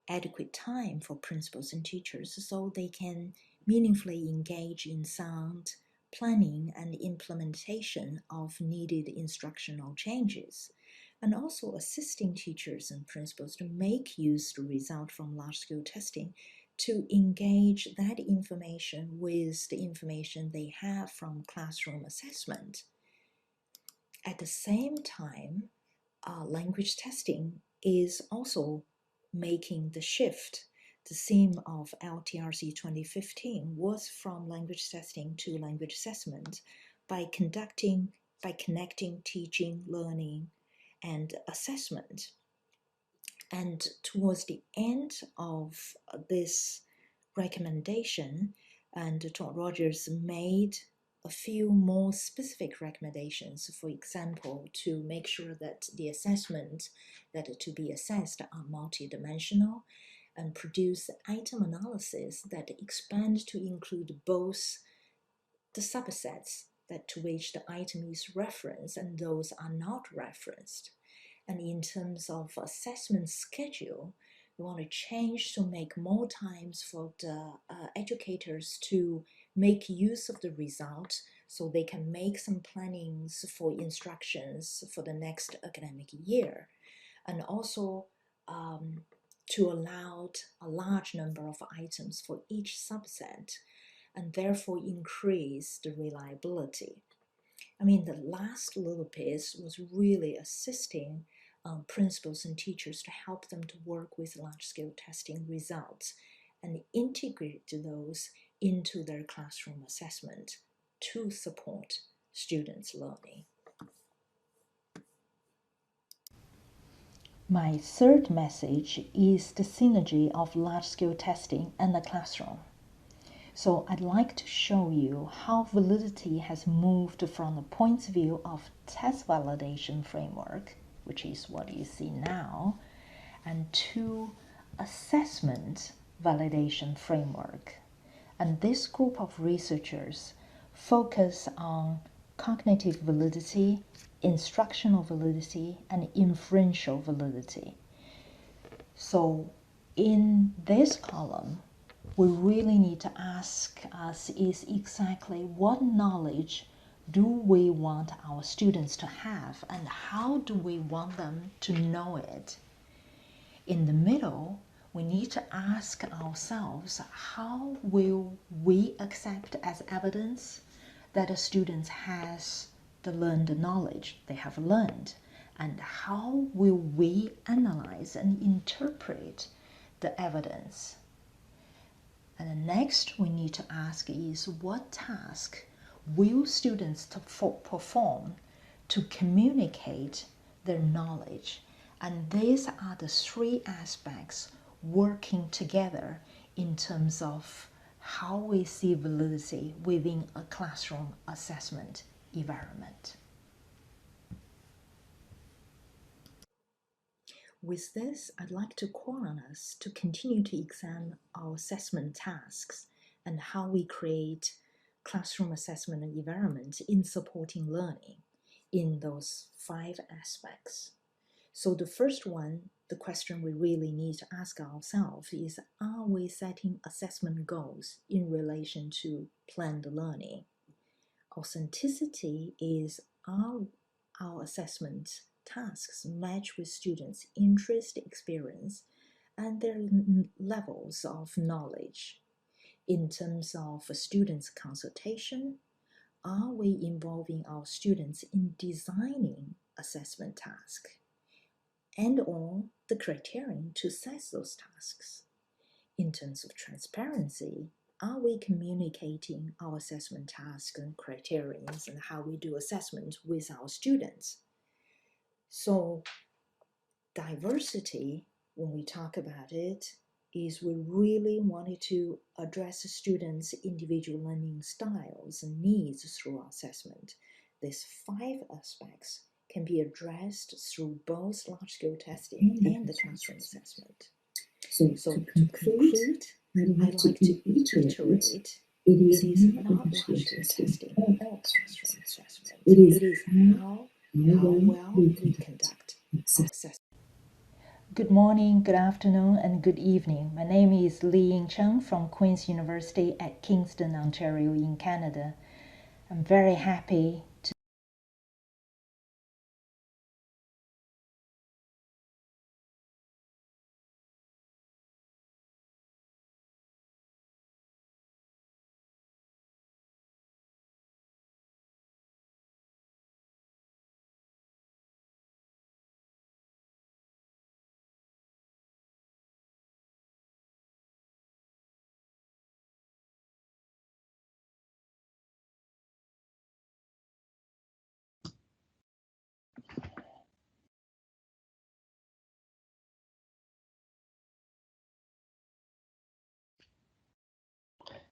adequate time for principals and teachers so they can meaningfully engage in sound planning and implementation of needed instructional changes, and also assisting teachers and principals to make use of the result from large-scale testing to engage that information with the information they have from classroom assessment. At the same time, language testing is also making the shift. The theme of LTRC 2015 was from language testing to language assessment by connecting teaching, learning, and assessment. And towards the end of this recommendation, and Dr. Rogers made a few more specific recommendations, for example, to make sure that the assessment that are to be assessed are multidimensional, and produce item analysis that expand to include both the subsets that to which the item is referenced and those are not referenced. And in terms of assessment schedule, we want to change to make more times for the educators to make use of the result so they can make some plannings for instructions for the next academic year. And also to allow a large number of items for each subset and therefore increase the reliability. I mean, the last little piece was really assisting principals and teachers to help them to work with large-scale testing results and integrate those into their classroom assessment to support students' learning. My third message is the synergy of large-scale testing and the classroom. So I'd like to show you how validity has moved from the point of view of test validation framework, which is what you see now, and to assessment validation framework. And this group of researchers focus on cognitive validity, instructional validity, and inferential validity. So in this column, we really need to ask us is exactly what knowledge do we want our students to have and how do we want them to know it? In the middle, we need to ask ourselves how will we accept as evidence that a student has the learned knowledge they have learned, and how will we analyze and interpret the evidence? And the next we need to ask is what task will students perform to communicate their knowledge? And these are the three aspects working together in terms of how we see validity within a classroom assessment environment. With this, I'd like to call on us to continue to examine our assessment tasks and how we create classroom assessment environment in supporting learning in those 5 aspects. So the first one, the question we really need to ask ourselves is, are we setting assessment goals in relation to planned learning? Authenticity is, are our assessment tasks match with students' interest, experience, and their levels of knowledge? In terms of students' consultation, are we involving our students in designing assessment tasks and or the criterion to set those tasks? In terms of transparency, are we communicating our assessment tasks and criterions and how we do assessment with our students? So diversity, when we talk about it, is we really wanted to address the students' individual learning styles and needs through our assessment. These 5 aspects can be addressed through both large-scale testing and the classroom assessment. So to conclude, I'd like to reiterate, it is not large-scale testing or classroom assessment. It is how well we conduct our assessment. Good morning, good afternoon, and good evening. My name is Liying Cheng from Queen's University at Kingston, Ontario in Canada. I'm very happy to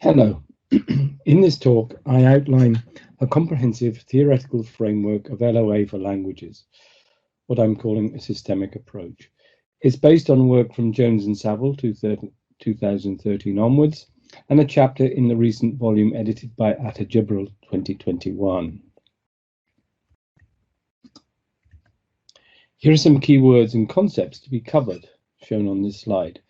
Hello. In this talk, I outline a comprehensive theoretical framework of LOA for languages, what I'm calling a systemic approach. It's based on work from Jones and Saville 2013 onwards, and a chapter in the recent volume edited by Atta Jibril 2021. Here are some key words and concepts to be covered, shown on this slide.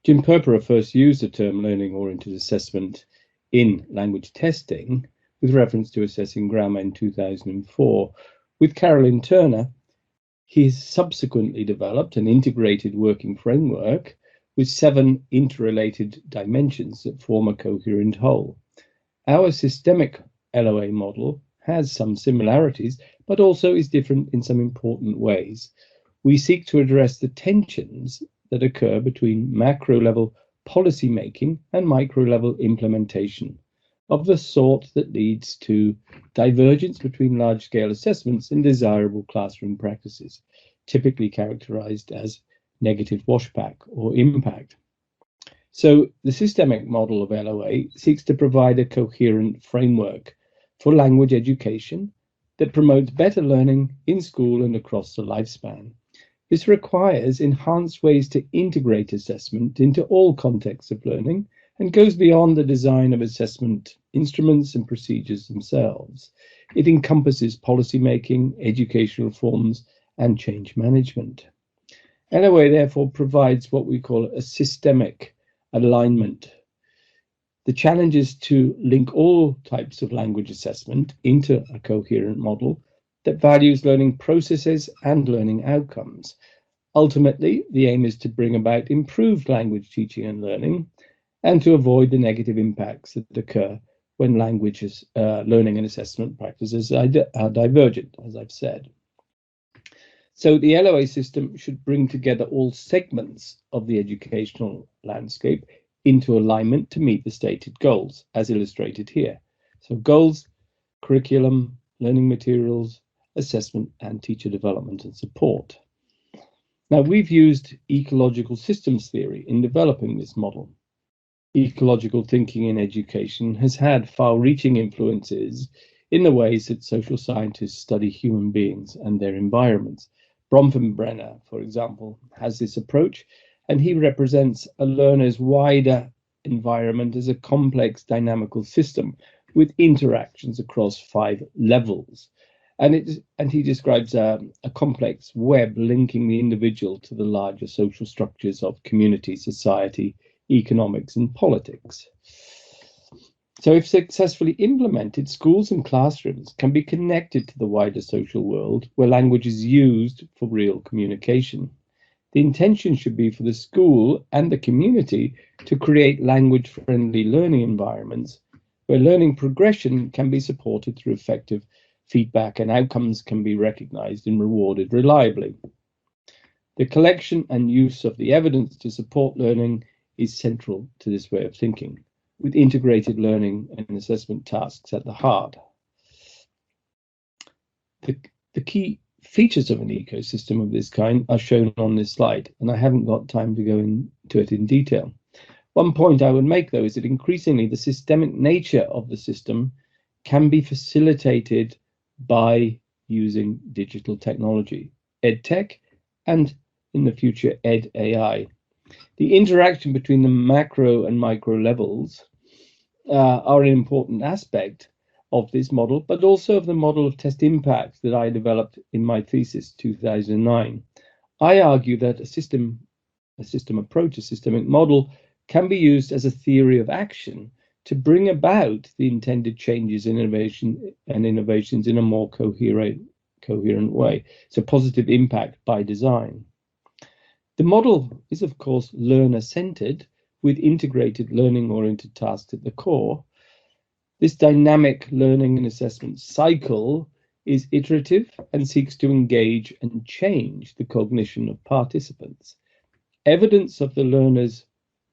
Jim Purpura first used the term learning-oriented assessment in language testing with reference to assessing grammar in 2004. With Carolyn Turner, he subsequently developed an integrated working framework with 7 interrelated dimensions that form a coherent whole. Our systemic LOA model has some similarities, but also is different in some important ways. We seek to address the tensions that occur between macro-level policy making and micro-level implementation, of the sort that leads to divergence between large-scale assessments and desirable classroom practices, typically characterized as negative washback or impact. So the systemic model of LOA seeks to provide a coherent framework for language education that promotes better learning in school and across the lifespan. This requires enhanced ways to integrate assessment into all contexts of learning and goes beyond the design of assessment instruments and procedures themselves. It encompasses policymaking, educational reforms, and change management. LOA therefore provides what we call a systemic alignment. The challenge is to link all types of language assessment into a coherent model that values learning processes and learning outcomes. Ultimately, the aim is to bring about improved language teaching and learning and to avoid the negative impacts that occur when language learning and assessment practices are divergent, as I've said. So the LOA system should bring together all segments of the educational landscape into alignment to meet the stated goals, as illustrated here. So goals, curriculum, learning materials, assessment, and teacher development and support. Now, we've used ecological systems theory in developing this model. Ecological thinking in education has had far-reaching influences in the ways that social scientists study human beings and their environments. Bronfenbrenner, for example, has this approach, and he represents a learner's wider environment as a complex dynamical system with interactions across 5 levels. And he describes a complex web linking the individual to the larger social structures of community, society, economics, and politics. So if successfully implemented, schools and classrooms can be connected to the wider social world where language is used for real communication. The intention should be for the school and the community to create language-friendly learning environments where learning progression can be supported through effective feedback and outcomes can be recognized and rewarded reliably. The collection and use of the evidence to support learning is central to this way of thinking, with integrated learning and assessment tasks at the heart. The key features of an ecosystem of this kind are shown on this slide, and I haven't got time to go into it in detail. One point I would make, though, is that increasingly the systemic nature of the system can be facilitated by using digital technology, EdTech, and in the future, EdAI. The interaction between the macro and micro levels are an important aspect of this model, but also of the model of test impact that I developed in my thesis 2009. I argue that a systemic approach, a systemic model, can be used as a theory of action to bring about the intended changes in innovations in a more coherent way. So positive impact by design. The model is, of course, learner-centered, with integrated learning-oriented tasks at the core. This dynamic learning and assessment cycle is iterative and seeks to engage and change the cognition of participants. Evidence of the learner's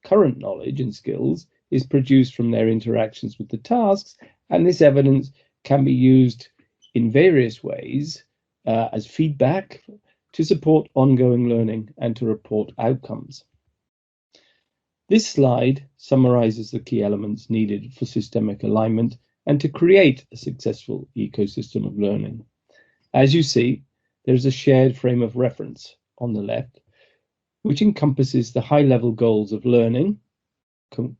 current knowledge and skills is produced from their interactions with the tasks, and this evidence can be used in various ways as feedback to support ongoing learning and to report outcomes. This slide summarizes the key elements needed for systemic alignment and to create a successful ecosystem of learning. As you see, there's a shared frame of reference on the left, which encompasses the high-level goals of learning,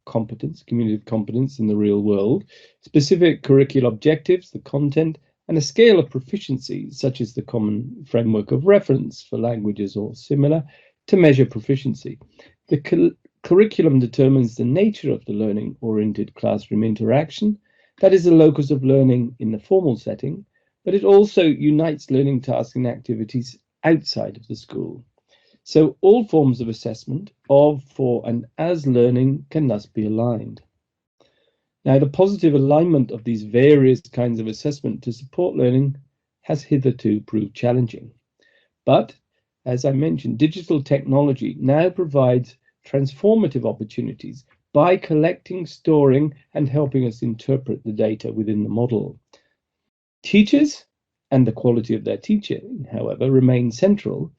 competence, cumulative competence in the real world, specific curricular objectives, the content, and a scale of proficiency, such as the common framework of reference for languages or similar, to measure proficiency. The curriculum determines the nature of the learning-oriented classroom interaction, that is the locus of learning in the formal setting, but it also unites learning tasks and activities outside of the school. So all forms of assessment of, for, and as learning can thus be aligned. Now, the positive alignment of these various kinds of assessment to support learning has hitherto proved challenging. But, as I mentioned, digital technology now provides transformative opportunities by collecting, storing, and helping us interpret the data within the model. Teachers and the quality of their teaching, however, remain central,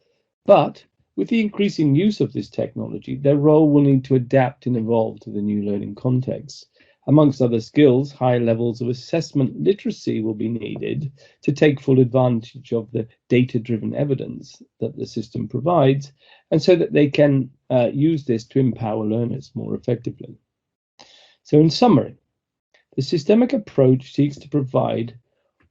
but with the increasing use of this technology, their role will need to adapt and evolve to the new learning context. Amongst other skills, high levels of assessment literacy will be needed to take full advantage of the data-driven evidence that the system provides, and so that they can use this to empower learners more effectively. So in summary, the systemic approach seeks to provide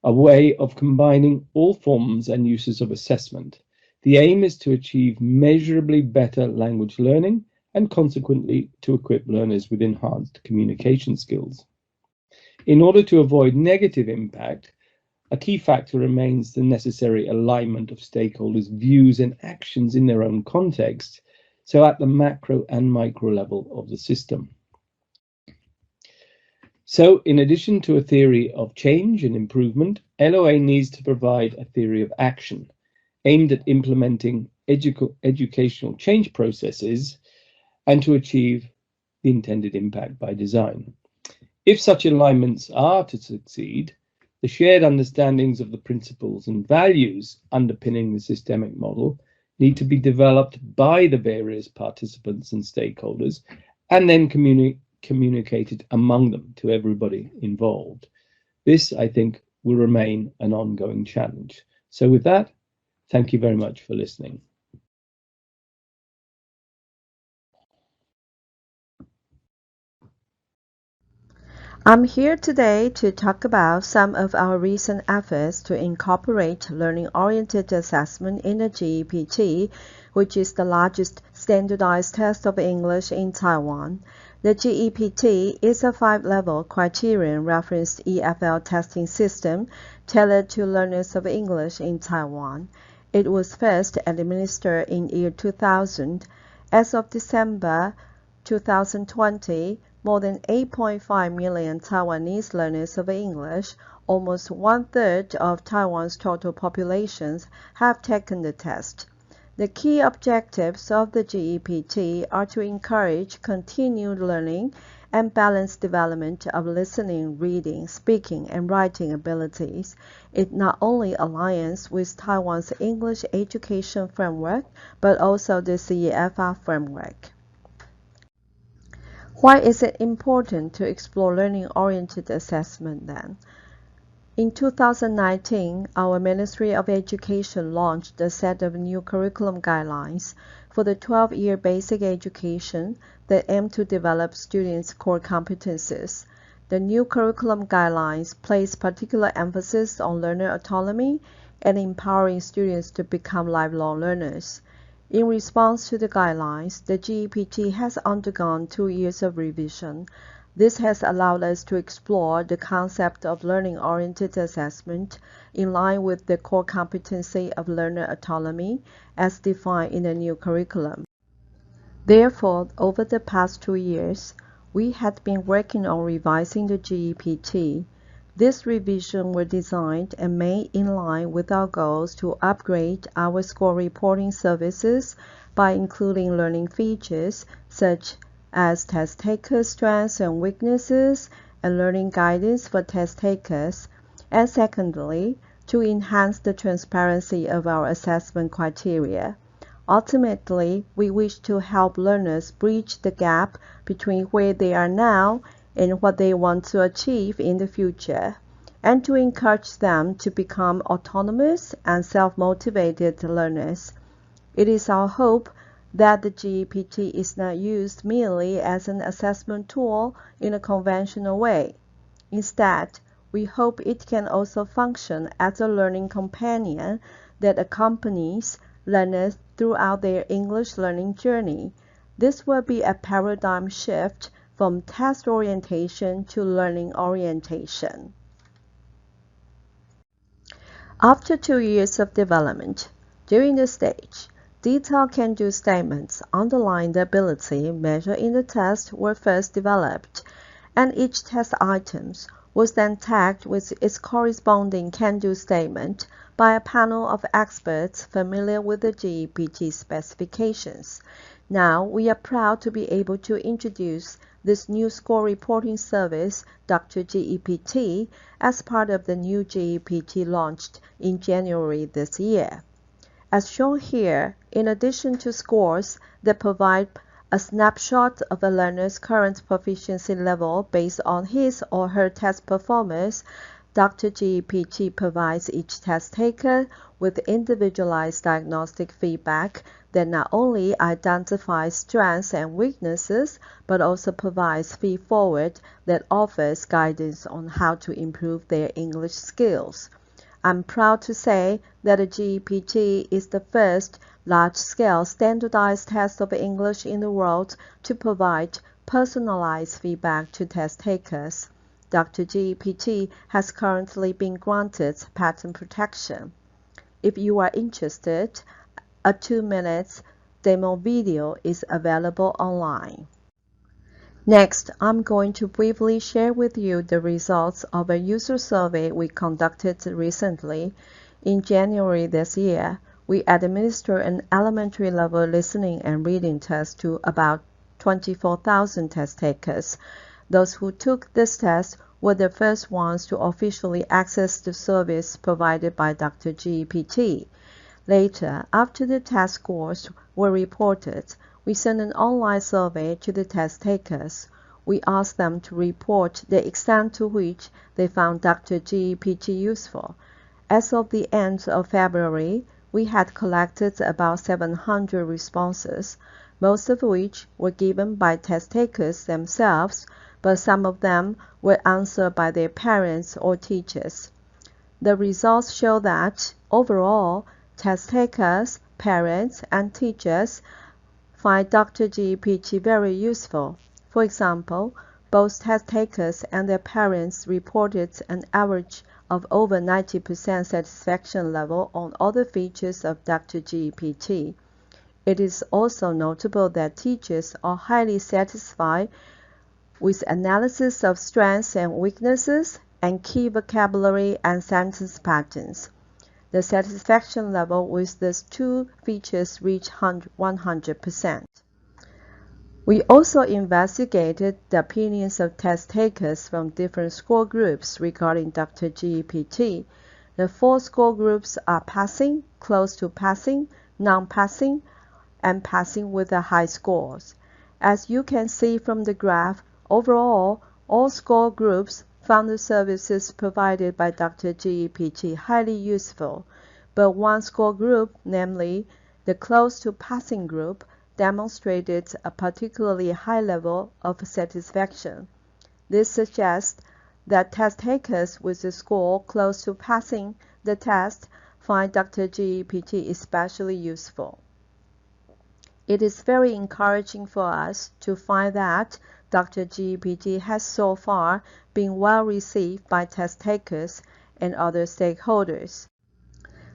a way of combining all forms and uses of assessment. The aim is to achieve measurably better language learning and consequently to equip learners with enhanced communication skills. In order to avoid negative impact, a key factor remains the necessary alignment of stakeholders' views and actions in their own context, so at the macro and micro level of the system. So, in addition to a theory of change and improvement, LOA needs to provide a theory of action aimed at implementing educational change processes and to achieve the intended impact by design. If such alignments are to succeed, the shared understandings of the principles and values underpinning the systemic model need to be developed by the various participants and stakeholders and then communicated among them to everybody involved. This, I think, will remain an ongoing challenge. So with that, thank you very much for listening. I'm here today to talk about some of our recent efforts to incorporate learning-oriented assessment in the GEPT, which is the largest standardized test of English in Taiwan. The GEPT is a 5-level criterion referenced EFL testing system tailored to learners of English in Taiwan. It was first administered in year 2000. As of December 2020, more than 8.5 million Taiwanese learners of English, almost 1/3 of Taiwan's total population, have taken the test. The key objectives of the GEPT are to encourage continued learning and balanced development of listening, reading, speaking, and writing abilities. It not only aligns with Taiwan's English education framework, but also the CEFR framework. Why is it important to explore learning-oriented assessment then? In 2019, our Ministry of Education launched a set of new curriculum guidelines for the 12-year basic education that aim to develop students' core competencies. The new curriculum guidelines place particular emphasis on learner autonomy and empowering students to become lifelong learners. In response to the guidelines, the GEPT has undergone 2 years of revision. This has allowed us to explore the concept of learning-oriented assessment in line with the core competency of learner autonomy as defined in the new curriculum. Therefore, over the past 2 years, we had been working on revising the GEPT. This revision was designed and made in line with our goals to upgrade our score reporting services by including learning features such as test takers' strengths and weaknesses and learning guidance for test takers, and secondly, to enhance the transparency of our assessment criteria. Ultimately, we wish to help learners bridge the gap between where they are now and what they want to achieve in the future, and to encourage them to become autonomous and self-motivated learners. It is our hope that the GEPT is not used merely as an assessment tool in a conventional way. Instead, we hope it can also function as a learning companion that accompanies learners throughout their English learning journey. This will be a paradigm shift from test orientation to learning orientation. After 2 years of development, during this stage, detailed can-do statements underlying the ability measured in the test were first developed, and each test item was then tagged with its corresponding can-do statement by a panel of experts familiar with the GEPT specifications. Now, we are proud to be able to introduce this new score reporting service, Dr. GEPT, as part of the new GEPT launched in January this year. As shown here, in addition to scores that provide a snapshot of a learner's current proficiency level based on his or her test performance, Dr. GEPT provides each test taker with individualized diagnostic feedback that not only identifies strengths and weaknesses, but also provides feed-forward that offers guidance on how to improve their English skills. I'm proud to say that the GEPT is the first large-scale standardized test of English in the world to provide personalized feedback to test takers. Dr. GEPT has currently been granted patent protection. If you are interested, a 2-minute demo video is available online. Next, I'm going to briefly share with you the results of a user survey we conducted recently. In January this year, we administered an elementary level listening and reading test to about 24,000 test takers. Those who took this test were the first ones to officially access the service provided by Dr. GEPT. Later, after the test scores were reported, we sent an online survey to the test takers. We asked them to report the extent to which they found Dr. GEPT useful. As of the end of February, we had collected about 700 responses, most of which were given by test takers themselves, but some of them were answered by their parents or teachers. The results show that, overall, test takers, parents, and teachers find Dr. GEPT very useful. For example, both test takers and their parents reported an average of over 90% satisfaction level on other features of Dr. GEPT. It is also notable that teachers are highly satisfied with analysis of strengths and weaknesses and key vocabulary and sentence patterns. The satisfaction level with these two features reached 100%. We also investigated the opinions of test takers from different score groups regarding Dr. GEPT. The 4 score groups are passing, close to passing, non-passing, and passing with the high scores. As you can see from the graph, overall, all score groups found the services provided by Dr. GEPT highly useful, but one score group, namely the close to passing group, demonstrated a particularly high level of satisfaction. This suggests that test takers with a score close to passing the test find Dr. GEPT especially useful. It is very encouraging for us to find that Dr. GPT has so far been well received by test takers and other stakeholders.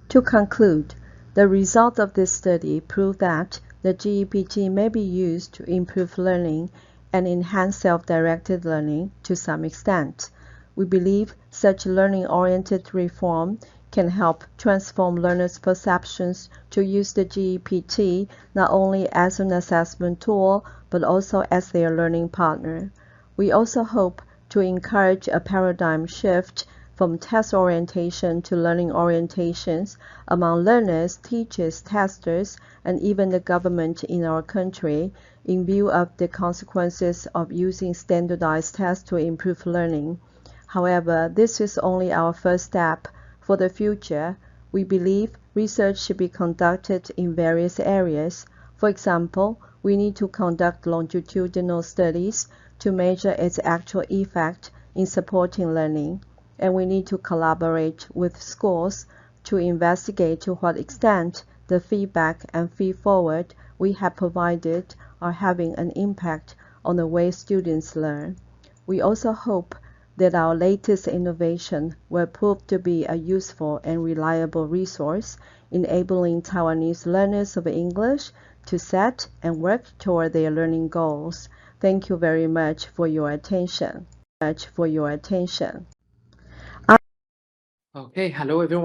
To conclude, the result of this study proved that the GPT may be used to improve learning and enhance self-directed learning to some extent. We believe such learning-oriented reform can help transform learners' perceptions to use the GPT not only as an assessment tool, but also as their learning partner. We also hope to encourage a paradigm shift from test orientation to learning orientations among learners, teachers, testers, and even the government in our country in view of the consequences of using standardized tests to improve learning. However, this is only our first step. For the future, we believe research should be conducted in various areas. For example, we need to conduct longitudinal studies to measure its actual effect in supporting learning, and we need to collaborate with schools to investigate to what extent the feedback and feed-forward we have provided are having an impact on the way students learn. We also hope that our latest innovation will prove to be a useful and reliable resource, enabling Taiwanese learners of English to set and work toward their learning goals. Thank you very much for your attention. Okay, hello everyone.